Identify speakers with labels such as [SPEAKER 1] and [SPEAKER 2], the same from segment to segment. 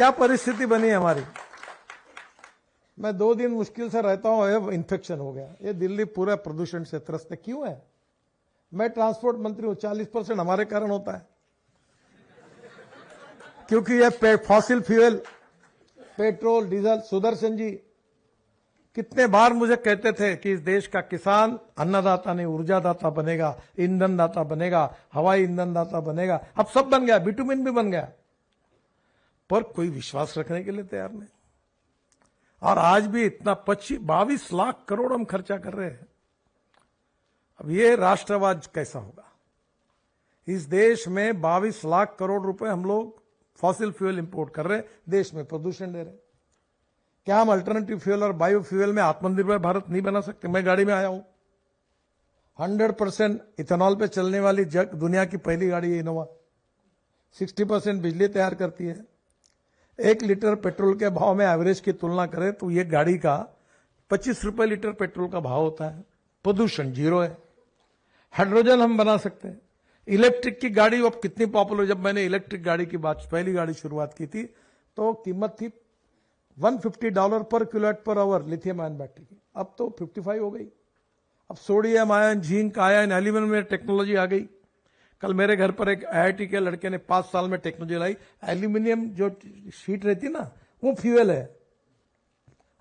[SPEAKER 1] क्या परिस्थिति बनी है हमारी। मैं 2 दिन मुश्किल से रहता हूं, इन्फेक्शन हो गया। ये दिल्ली पूरा प्रदूषण से त्रस्त है। क्यों है? मैं ट्रांसपोर्ट मंत्री हूं, 40% हमारे कारण होता है, क्योंकि ये fossil fuel, petrol, diesel. Sudarshan ji कितने बार मुझे कहते थे कि इस देश का किसान अन्नदाता नहीं ऊर्जादाता बनेगा, ईंधन दाता बनेगा, हवाई ईंधन दाता बनेगा। अब सब बन गया, बिटुमिन भी बन गया, पर कोई विश्वास रखने के लिए तैयार नहीं। और आज भी इतना 22 लाख करोड़ हम खर्चा कर रहे हैं। अब ये राष्ट्रवाद कैसा होगा? इस देश में 22 लाख करोड़ रुपए हम लोग फॉसिल फ्यूल इंपोर्ट कर रहे हैं, देश में प्रदूषण दे रहे हैं। क्या हम अल्टरनेटिव फ्यूल और बायो फ्यूल में आत्मनिर्भर भारत नहीं बना सकते? मैं गाड़ी में आया हूं, 100% इथेनॉल पे चलने वाली दुनिया की पहली गाड़ी है इनोवा। 60% बिजली तैयार करती है। 1 लीटर पेट्रोल के भाव में एवरेज की तुलना करें तो ये गाड़ी का 25 रुपए लीटर पेट्रोल का भाव होता है। प्रदूषण 0 है। हाइड्रोजन हम बना सकते हैं। इलेक्ट्रिक की गाड़ी अब कितनी पॉपुलर। जब मैंने इलेक्ट्रिक गाड़ी की पहली गाड़ी शुरुआत की थी तो कीमत थी $150 पर kWh लिथियम आयन बैटरी की। अब तो 55 हो गई। अब sodium ion, zinc ion, aluminium में टेक्नोलॉजी आ गई। कल मेरे घर पर एक IIT के लड़के ने 5 साल में टेक्नोलॉजी लाई। एल्यूमिनियम जो शीट रहती ना, वो फ्यूल है।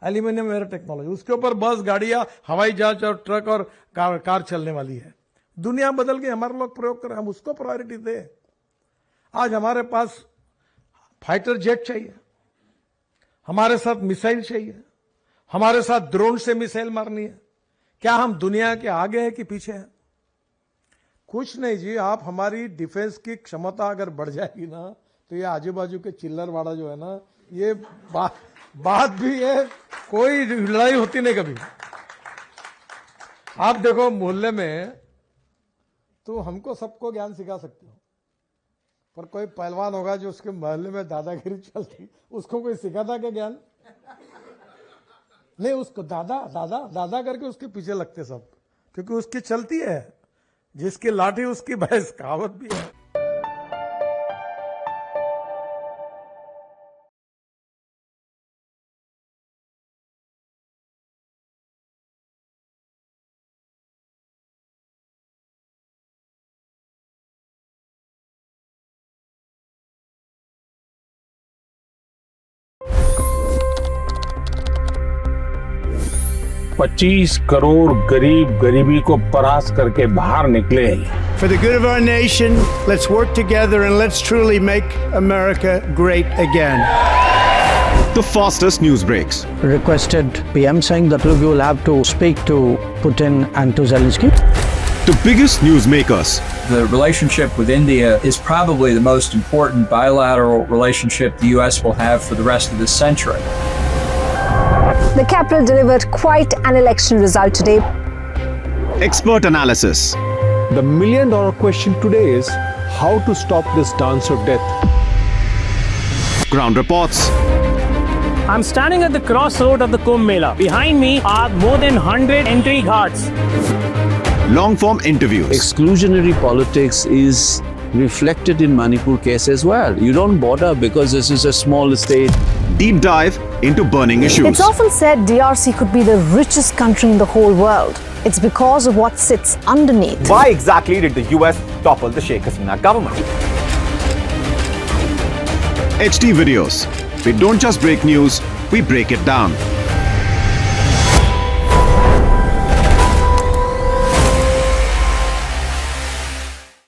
[SPEAKER 1] एल्यूमिनियम मेरा टेक्नोलॉजी, उसके ऊपर बस, गाड़ियां, हवाई जहाज और ट्रक और कार चलने वाली है। दुनिया बदल गई, हमारे लोग प्रयोग कर रहे हैं, हम उसको प्रायोरिटी दें। आज हमारे पास फाइटर जेट चाहिए, हमारे साथ मिसाइल चाहिए, हमारे साथ ड्रोन से मिसाइल मारनी है। क्या हम दुनिया के आगे हैं कि पीछे हैं? कुछ नहीं जी। आप हमारी डिफेंस की क्षमता अगर बढ़ जाएगी ना, तो ये आजू बाजू के चिल्लरवाड़ा जो है ना, ये बात भी है, कोई लड़ाई होती नहीं कभी। आप देखो मोहल्ले में तो हमको सबको ज्ञान सिखा सकते हो, पर कोई पहलवान होगा जो उसके मोहल्ले में दादागिरी चलती, उसको कोई सिखाता क्या ज्ञान? नहीं, उसको दादा करके उसके पीछे लगते सब, क्योंकि उसकी चलती है, जिसकी लाठी उसकी भैंस, कहावत भी है।
[SPEAKER 2] $25 करोड़ गरीब गरीबी को परास्त करके बाहर निकले।
[SPEAKER 3] For the good of our nation, let's work together and let's truly make America great again.
[SPEAKER 4] The fastest news breaks.
[SPEAKER 5] Requested PM saying that we will have to speak to Putin and to Zelensky.
[SPEAKER 4] The biggest news makers.
[SPEAKER 6] The relationship with India is probably the most important bilateral relationship the U.S. will have for the rest of this century.
[SPEAKER 7] The capital delivered quite an election result today.
[SPEAKER 4] Expert analysis.
[SPEAKER 8] The million-dollar question today is how to stop this dance of death.
[SPEAKER 4] Ground reports.
[SPEAKER 9] I'm standing at the crossroad of the Kumbh Mela. Behind me are more than 100 entry ghats.
[SPEAKER 4] Long-form interviews.
[SPEAKER 10] Exclusionary politics is reflected in Manipur case as well. You don't bother because this is a small state.
[SPEAKER 4] Deep dive into burning issues.
[SPEAKER 7] It's often said DRC could be the richest country in the whole world. It's because of what sits underneath.
[SPEAKER 11] Why exactly did the US topple the Sheikh Hasina government?
[SPEAKER 4] HD videos. We don't just break news, we break it down.